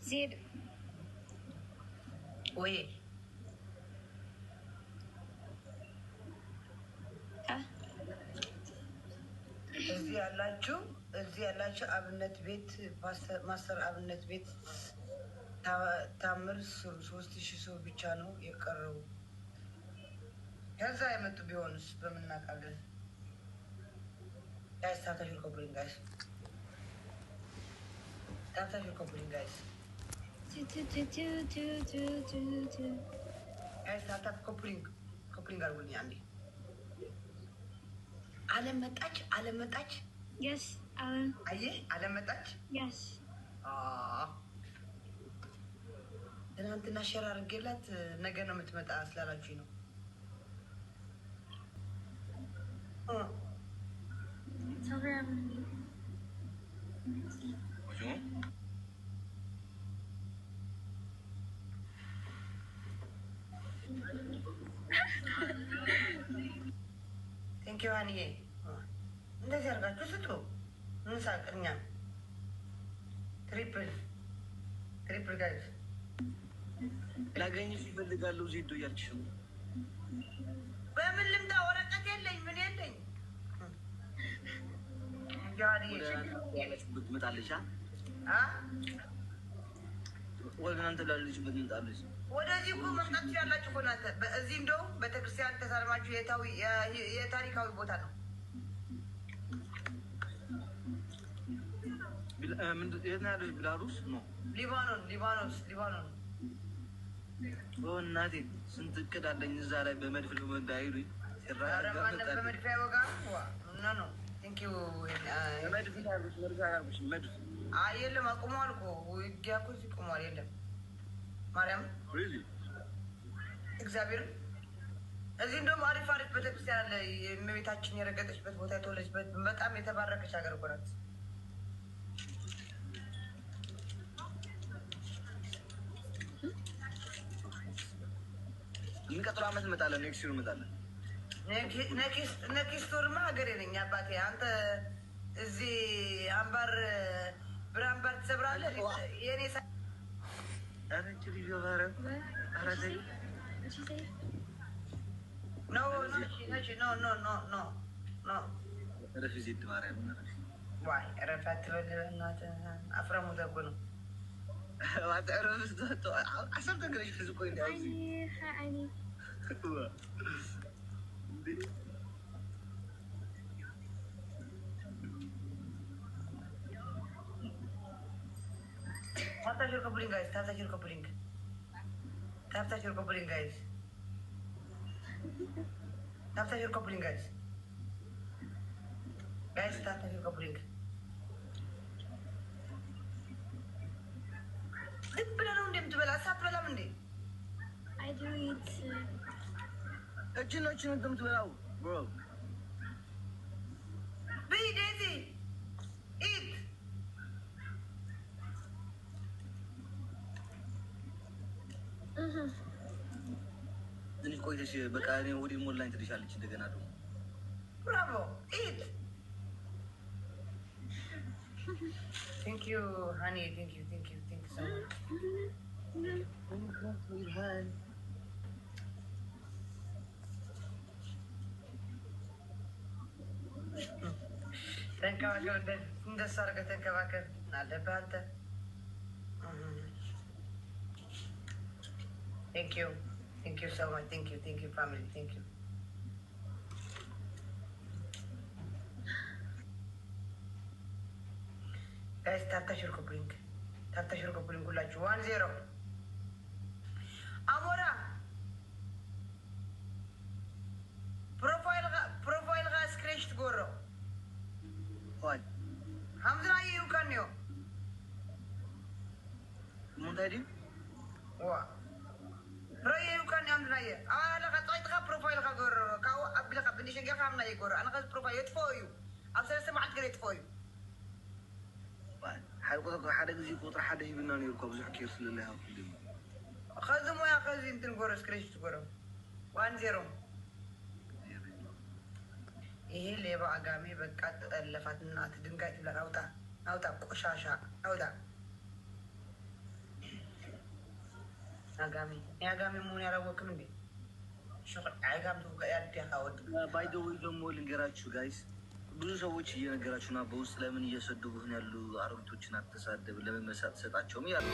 ዜድ ወይ እዚህ ያላችሁ አብነት ቤት ማስተር አብነት ቤት ታምር 3000 ሰው ብቻ ነው የቀረው። ከዛ የመጡ ቢሆንስ በምናውቃለን። ጋይስ ታታሽር ኮፕሊንግ ጋይስ ታታሽር ኮፕሊንግ ጋይስ ጋይስ ታታ ኮፕሊንግ አድርጉልኝ አንዴ። አለም መጣች የስ አለም አየህ አለም መጣች የስ ትናንትና ሸር አድርጌላት ነገ ነው የምትመጣ ስላላችሁኝ ነው። ቴንኪው ሀኒዬ። እንደዚህ አድርጋችሁ ስጡ። እንሳቅኛ ትሪፕል ጋይዝ ላገኝሽ ይፈልጋለሁ። ዜዶ እያልሽ ነው። በምን ልምጣ? ወረቀት የለኝ ምን የለኝ። ያለችበት ትመጣለች። ወደ እናንተ ላለችበት ትመጣለች። ወደዚህ እኮ መምጣት ያላችሁ እኮ ናንተ። እዚህ እንደውም ቤተክርስቲያን ተሳልማችሁ የታሪካዊ ቦታ ነው። የት ነው ያለች? ቤላሩስ ነው። ሊባኖስ እናቴ ስንት እቅድ አለኝ እዛ ላይ በመድፍ ለመዳይሉ በመድፍ ያወጋ ነው። የለም አቁመዋል እኮ ውጊያ እኮ እዚህ ቆመዋል። የለም ማርያም እግዚአብሔርን እዚህ እንደውም አሪፍ ቤተክርስቲያን አለ። የእመቤታችን የረገጠችበት ቦታ የተወለችበት በጣም የተባረከች ሀገር እኮ ናት። የሚቀጥለው ዓመት እንመጣለን። ኔክስት ይር እንመጣለን። ኔክስት ወርማ ሀገሬ ነኝ አባቴ። አንተ እዚህ አምባር ብራምባር ትሰብራለህ። የኔ ረፋት ትበል እናትህ አፍረሙ ዘጎ ነው። ታፕታሽር ኮፕሊንግ ጋይዝ ታፕታሽር ኮፕሊንግ ጋይዝ ታፕታሽር ኮፕሊንግ ጋይዝ ታፕታሽር ኮፕሊንግ ዝም ብለህ ነው እንደምትበላ ሳትበላም እንዴ? እችን እንደምትበላው ብሮ ብይ ዴዚ ኢት ትንሽ ቆይተሽ በቃ እኔ ወዲህ ሞላኝ ትልሻለች። እንደገና ደግሞ ብራቮ ኢት ቴንክ ዩ ሃኒ ቴንክ ዩ so ተንከባከብ። እንደሱ አድርገህ ተንከባከብ አለብህ አንተ። ቴንክ ዩ so much ቴንክ ዩ ፋሚሊ ቴንክ ዩ ጋይስ ታፕታሽር ኮፕሊንግ ሁላችሁ 1-0 አሞራ ፕሮፋይል ጋ ስክሬች ትጎሮ ሀምዝና ይዩካኒዮ ሙንታዲ ረየ ይዩካኒ ሀምዝናየ አለካ ጣይጥካ ፕሮፋይል ጋ ጎሮ ካው አብለካ ብንሽንገ ካምና ይጎሮ አነካ ፕሮፋይል የጥፎዩ ኣብ ሰለስተ መዓልት ገለ የጥፎዩ ሓደ ጊዜ ቁጥሪ ሓደ ሂብና ነርኮ ብዙሕ ኬር ስለለ ከዚ ሞያ ከዚ እንትን ጎሮ ስክሬች ትጎሮ 1-0 ይሄ ሌባ አጋሜ በቃ ተጠለፋት እናት ድንጋይ ትብላ። አውጣ ቆሻሻ አውጣ። አጋሚ መሆን ያላወቅም እንዴ? አይጋም ባይ ዘ ወይ ደግሞ ልንገራችሁ ጋይስ፣ ብዙ ሰዎች እየነገራችሁና በውስጥ ለምን እየሰደቡህን ያሉ አሮጊቶችን አትሳደብ፣ ለምን መሳት ሰጣቸውም ያሉ